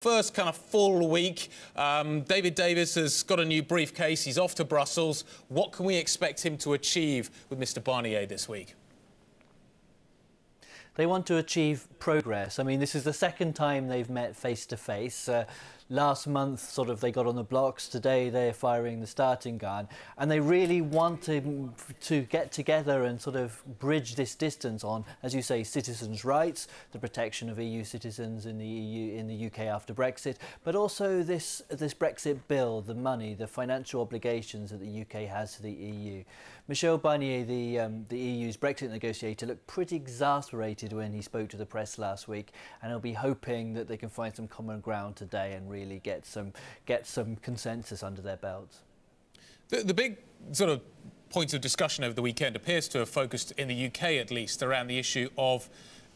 First kind of full week, David Davis has got a new briefcase. He's off to Brussels. What can we expect him to achieve with Mr. Barnier this week? They want to achieve progress. I mean, this is the second time they've met face to face. Last month, they got on the blocks. Today, they're firing the starting gun, and they really want to get together and bridge this distance on, as you say, citizens' rights, the protection of EU citizens in the UK after Brexit, but also this Brexit bill, the money, the financial obligations that the UK has to the EU. Michel Barnier, the EU's Brexit negotiator, looked pretty exasperated when he spoke to the press last week, and he'll be hoping that they can find some common ground today and really get some consensus under their belts. The big point of discussion over the weekend appears to have focused, in the UK at least, around the issue of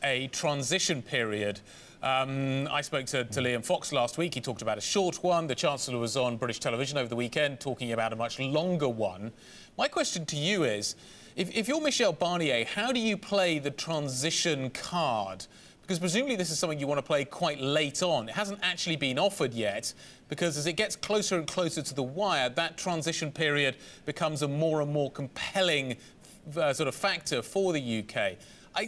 a transition period. I spoke to Liam Fox last week. He talked about a short one. The Chancellor was on British television over the weekend talking about a much longer one. My question to you is, if you're Michel Barnier, how do you play the transition card? Because presumably this is something you want to play quite late on. It hasn't actually been offered yet, because as it gets closer and closer to the wire, that transition period becomes a more and more compelling factor for the UK.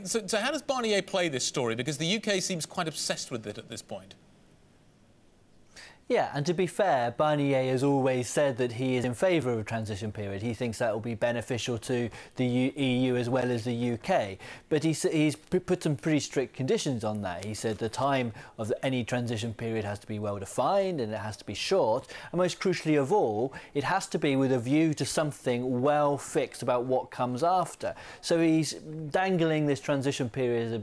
So how does Barnier play this story? Because the UK seems quite obsessed with it at this point. Yeah, and to be fair, Barnier has always said that he is in favour of a transition period. He thinks that will be beneficial to the EU as well as the UK. But he's put some pretty strict conditions on that. He said the time of any transition period has to be well defined and it has to be short. And most crucially of all, it has to be with a view to something well fixed about what comes after. So he's dangling this transition period as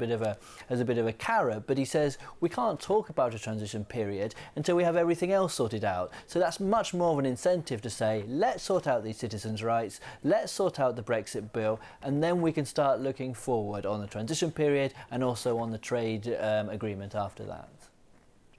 a bit of a carrot. But he says we can't talk about a transition period until we have everything else sorted out. So that's much more of an incentive to say, let's sort out these citizens' rights, let's sort out the Brexit bill, and then we can start looking forward on the transition period and also on the trade agreement after that.